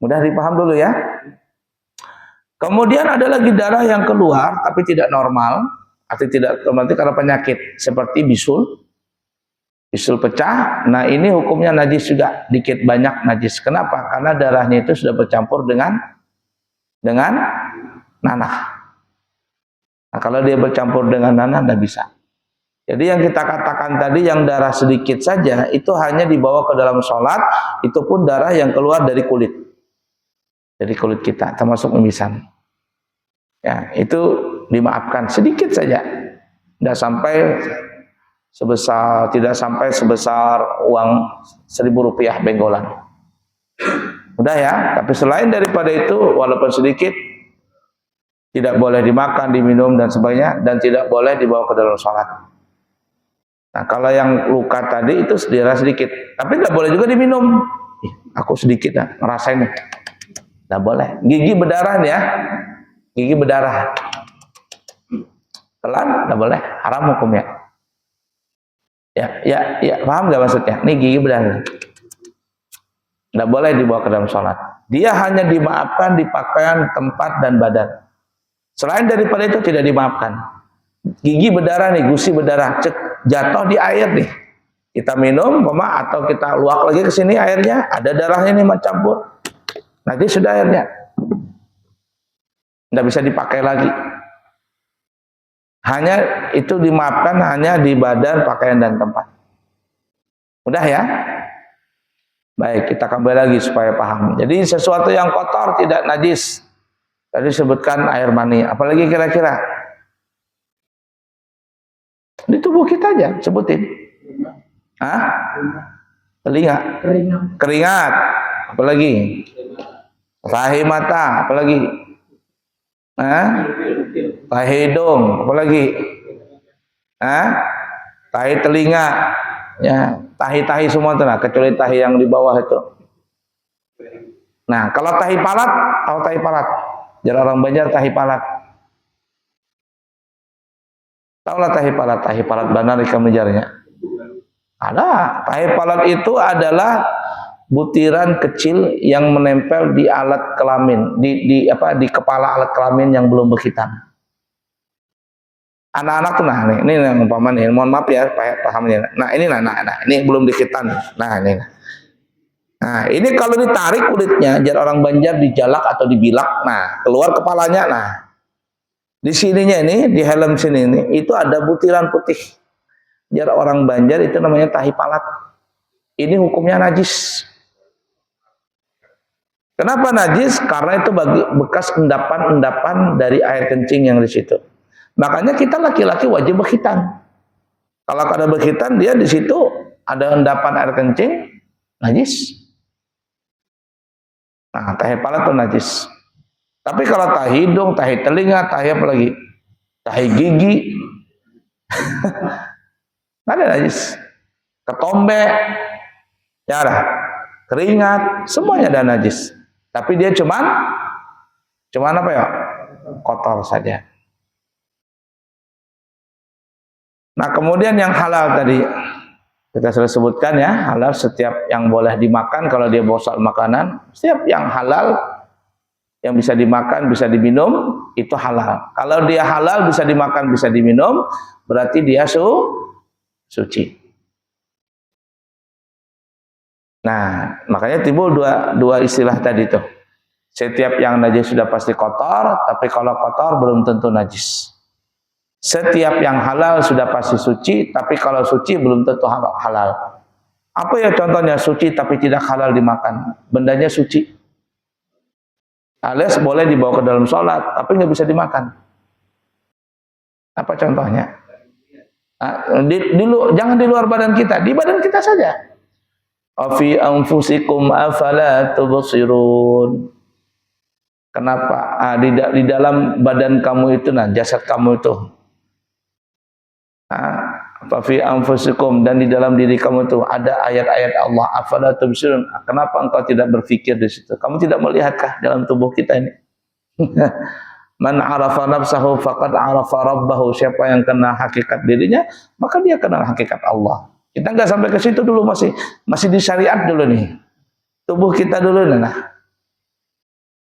Mudah dipaham dulu ya. Kemudian ada lagi darah yang keluar tapi tidak normal, atau tidak normal karena penyakit seperti bisul. Bisul pecah. Nah, ini hukumnya najis juga, dikit banyak najis. Kenapa? Karena darahnya itu sudah bercampur dengan nanah. Nah, kalau dia bercampur dengan nanah tidak bisa. Jadi yang kita katakan tadi yang darah sedikit saja itu hanya dibawa ke dalam sholat, itu pun darah yang keluar dari kulit. Dari kulit kita, termasuk mimisan. Ya, itu dimaafkan sedikit saja. Tidak sampai sebesar uang 1.000 rupiah benggolan. Udah ya, tapi selain daripada itu walaupun sedikit tidak boleh dimakan, diminum dan sebagainya, dan tidak boleh dibawa ke dalam sholat. Nah, kalau yang luka tadi itu darah sedikit, tapi tidak boleh juga diminum. Aku sedikit ya, ngerasain nih. Tidak boleh. Gigi berdarah nih ya. Gigi berdarah. Telan, tidak boleh. Haram hukumnya. Ya, paham nggak maksudnya? Nih gigi berdarah. Tidak boleh dibawa ke dalam sholat. Dia hanya dimaafkan di pakaian, tempat, dan badan. Selain daripada itu tidak dimaafkan. Gigi berdarah nih, gusi berdarah, jatuh di air nih. Kita minum, atau kita luak lagi ke sini airnya, ada darahnya nih mencampur. Nanti sudah airnya. Tidak bisa dipakai lagi. Hanya itu dimaafkan hanya di badan, pakaian, dan tempat. Mudah ya? Baik, kita kembali lagi supaya paham. Jadi sesuatu yang kotor tidak najis. Tadi sebutkan air mani. Apalagi kira-kira? Di tubuh kita aja, sebutin. Telinga. Keringat. Apalagi? Tahi mata. Apalagi? Tahi hidung. Apalagi? Tahi telinga. Ya, tahi-tahi semua tuh, kecuali tahi yang di bawah itu. Nah, kalau tahi palat, tahu tahi palat? Jar orang Banjar tahi palat. Tahulah tahi palat benar ikan menjarnya. Ada, tahi palat itu adalah butiran kecil yang menempel di alat kelamin, di kepala alat kelamin yang belum berkhitan. Anak-anak tuh ini yang umpama nih, mohon maaf ya pahamnya. Nah, ini belum dikhitan. Nah, ini. Nah, ini kalau ditarik kulitnya, jar orang Banjar dijalak atau dibilak, nah, keluar kepalanya. Nah, di sininya ini, di helm sini ini, itu ada butiran putih. Jar orang Banjar itu namanya tahi palat. Ini hukumnya najis. Kenapa najis? Karena itu bekas endapan-endapan dari air kencing yang di situ. Makanya kita laki-laki wajib berkhitan. Kalau kada berkhitan, dia di situ ada endapan air kencing, najis. Nah, tahi palat itu najis. Tapi kalau tahi hidung, tahi telinga, tahi apa lagi? Tahi gigi, ada najis. Ketombe, ya ada. Keringat, semuanya ada najis. Tapi dia cuman apa ya? Kotor saja. Nah, kemudian yang halal tadi kita sudah sebutkan ya, halal setiap yang boleh dimakan kalau dia bawa soal makanan, setiap yang halal yang bisa dimakan, bisa diminum itu halal. Kalau dia halal bisa dimakan, bisa diminum, berarti dia suci. Nah, makanya timbul dua istilah tadi tuh. Setiap yang najis sudah pasti kotor, tapi kalau kotor belum tentu najis. Setiap yang halal sudah pasti suci, tapi kalau suci belum tentu halal. Apa ya contohnya suci tapi tidak halal dimakan? Bendanya suci. Alias boleh dibawa ke dalam sholat, tapi nggak bisa dimakan. Apa contohnya? Jangan di luar badan kita, di badan kita saja. Afi anfusikum afala tubsirun. Kenapa? Di dalam badan kamu itu, jasad kamu itu. Fi anfusikum, dan di dalam diri kamu itu ada ayat-ayat Allah. Afala tubsirun. Kenapa engkau tidak berpikir di situ? Kamu tidak melihatkah dalam tubuh kita ini? Man arafa nafsahu faqad arafa rabbahu. Siapa yang kenal hakikat dirinya, maka dia kenal hakikat Allah. Kita nggak sampai ke situ dulu, masih di syariat dulu nih. Tubuh kita dulu nah.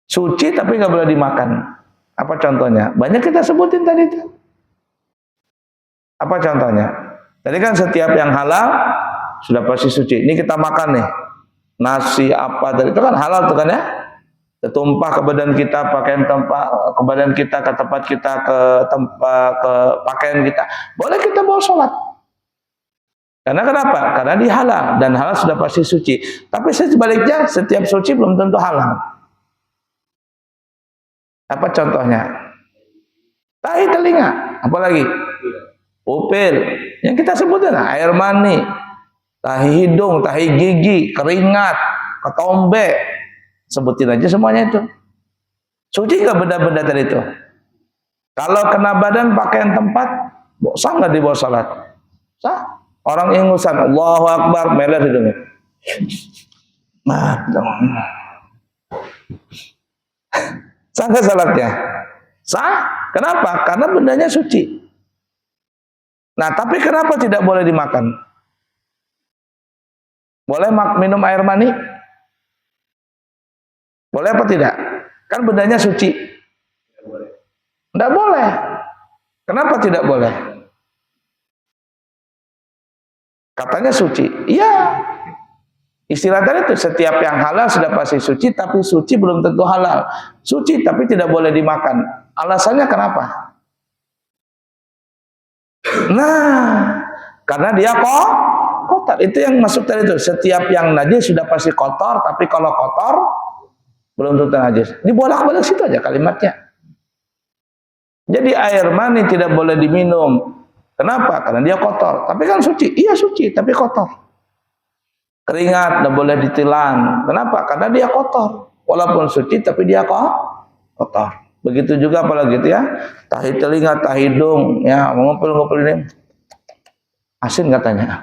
Suci tapi nggak boleh dimakan. Apa contohnya? Banyak kita sebutin tadi itu. Apa contohnya? Tadi kan setiap yang halal sudah pasti suci. Ini kita makan nih. Nasi apa tadi itu kan halal tuh kan ya? Tertumpah ke badan kita, pakaian tempat ke badan kita, ke tempat kita, ke tempat ke pakaian kita. Boleh kita bawa sholat. Karena kenapa? Karena dia halal dan halal sudah pasti suci. Tapi sebaliknya setiap suci belum tentu halal. Apa contohnya? Tahi telinga, apalagi? Upil, yang kita sebutkan air mani, tahi hidung, tahi gigi, keringat, ketombe, sebutin aja semuanya itu. Suci nggak benda-benda tadi itu? Kalau kena badan pakaian tempat, sah nggak dibawa salat? Sah. Orang ingusan, Allahu Akbar, meler hidungnya. Nah, sah nggak salatnya? Sah. Kenapa? Karena bendanya suci. Nah, tapi kenapa tidak boleh dimakan? Boleh minum air mani? Boleh apa tidak? Kan bendanya suci. Tidak boleh. Kenapa tidak boleh? Katanya suci. Iya. Istilah tadi itu setiap yang halal sudah pasti suci, tapi suci belum tentu halal. Suci tapi tidak boleh dimakan. Alasannya kenapa? Nah, karena dia kotor. Itu yang masuk tadi itu. Setiap yang najis sudah pasti kotor, tapi kalau kotor belum tentu najis. Dibolak-balik situ aja kalimatnya. Jadi air mani tidak boleh diminum. Kenapa? Karena dia kotor. Tapi kan suci. Iya suci, tapi kotor. Keringat tidak boleh ditelan. Kenapa? Karena dia kotor. Walaupun suci, tapi dia kotor. Begitu juga apalagi itu ya, tahi telinga, tahi hidung, ya ngumpul-ngumpul ini, asin katanya.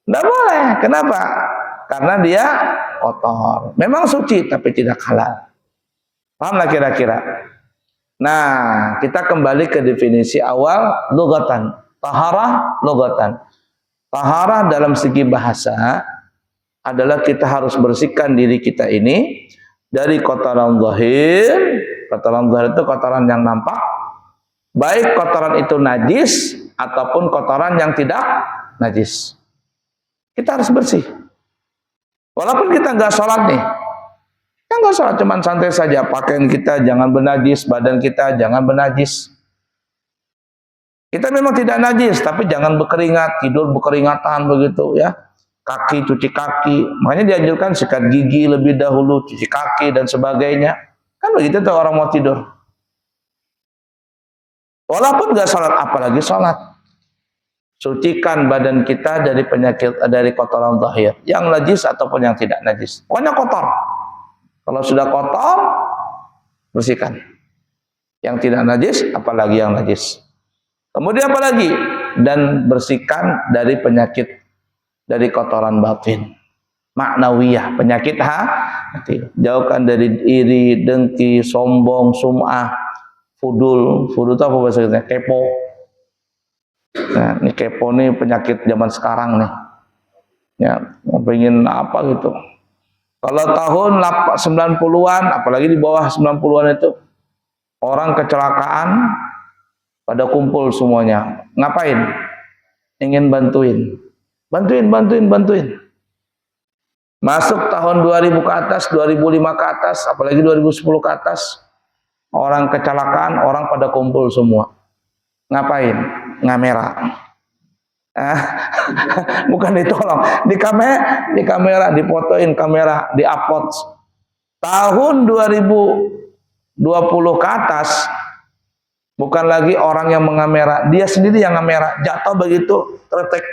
Tidak boleh. Kenapa? Karena dia kotor. Memang suci, tapi tidak halal. Pahamlah kira-kira? Nah, kita kembali ke definisi awal, lugatan. Taharah, lugatan. Taharah dalam segi bahasa adalah kita harus bersihkan diri kita ini dari kotoran zahir. Kotoran zahir itu kotoran yang nampak, baik kotoran itu najis ataupun kotoran yang tidak najis. Kita harus bersih. Walaupun kita nggak sholat nih, kita nggak sholat, cuman santai saja. Pakaian kita jangan bernajis, badan kita jangan bernajis. Kita memang tidak najis, tapi jangan berkeringat, tidur berkeringatan begitu ya. Kaki, cuci kaki. Makanya dianjurkan sikat gigi lebih dahulu, cuci kaki dan sebagainya. Kan begitu tuh orang mau tidur. Walaupun nggak sholat, apalagi sholat. Sucikan badan kita dari penyakit, dari kotoran zahir, yang najis ataupun yang tidak najis. Pokoknya kotor. Kalau sudah kotor, bersihkan. Yang tidak najis, apalagi yang najis. Kemudian apalagi? Dan bersihkan dari penyakit, dari kotoran batin, maknawiyah, penyakit hati. Jauhkan dari iri, dengki, sombong, sum'ah, fudul. Fudul itu apa bahasa kita? Kepo. Nah, ini kepo nih penyakit zaman sekarang nih. Ya, pengen apa gitu. Kalau tahun 90-an, apalagi di bawah 90-an itu, orang kecelakaan pada kumpul semuanya. Ngapain? Ingin bantuin. Bantuin. Masuk tahun 2000 ke atas, 2005 ke atas, apalagi 2010 ke atas, orang kecelakaan, orang pada kumpul semua. Ngapain? Ngamera. Bukan ditolong, di kamera, difotoin kamera, di-upload. Tahun 2020 ke atas, bukan lagi orang yang mengamera, dia sendiri yang ngamera. Jatuh begitu, tertek.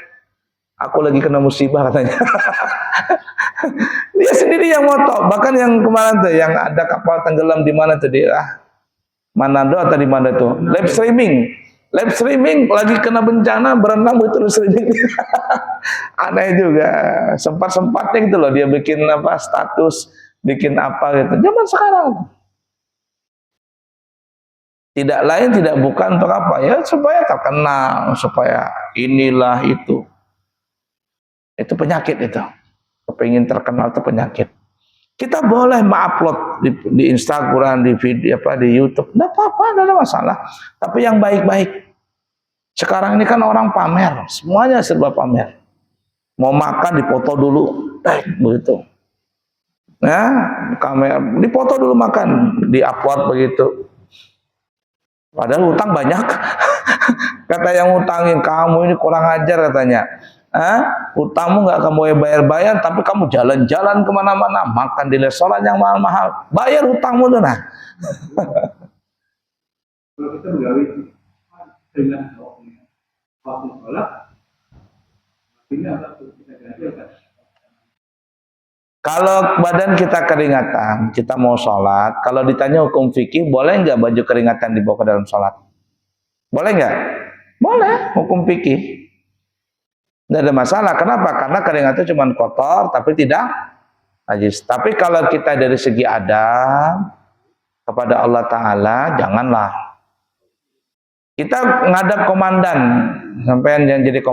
Aku lagi kena musibah katanya. Dia sendiri yang moto. Bahkan yang kemarin tuh, yang ada kapal tenggelam di mana tuh, di Manado atau di mana tuh, live streaming lagi kena bencana, berenang betul streaming. Aneh juga. Sempat-sempatnya gitu loh dia bikin apa status, bikin apa gitu. Zaman sekarang. Tidak lain tidak bukan untuk apa ya, supaya terkenal, supaya inilah itu. Itu penyakit itu. Kepingin terkenal itu penyakit. Kita boleh mengupload di Instagram, di video apa di YouTube, enggak apa-apa, enggak ada masalah. Tapi yang baik-baik. Sekarang ini kan orang pamer, semuanya serba pamer. Mau makan dipoto dulu, begitu. Ya, kamera dipoto dulu makan, di-upload begitu. Padahal utang banyak. Kata yang utangin, kamu ini kurang ajar katanya. Utangmu nggak kamu bayar-bayar, tapi kamu jalan-jalan kemana-mana, makan di restoran yang mahal-mahal, bayar utangmu tuh nah. Kalau kita menggawi dengan waktu sholat, ini apa kita ganti? Kalau badan kita keringatan, kita mau sholat, kalau ditanya hukum fikih, boleh nggak baju keringatan dibawa ke dalam sholat? Boleh nggak? Boleh, hukum fikih. Tidak ada masalah. Kenapa? Karena keringatan cuma kotor, tapi tidak najis. Tapi kalau kita dari segi adab kepada Allah Ta'ala, janganlah. Kita ngadap komandan, sampai yang jadi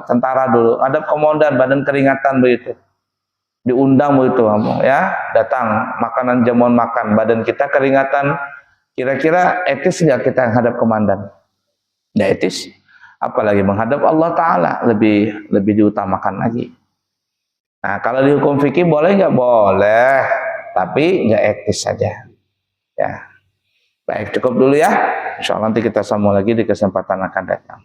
tentara dulu, ngadap komandan, badan keringatan begitu. Diundang begitu, ya, datang makanan jamuan makan, badan kita keringatan, kira-kira etis nggak kita menghadap komandan? Nggak etis, apalagi menghadap Allah Ta'ala, lebih diutamakan lagi. Nah, kalau di hukum fikih boleh nggak? Boleh, tapi nggak etis saja. Ya, baik, cukup dulu ya. Insya Allah nanti kita sambung lagi di kesempatan akan datang.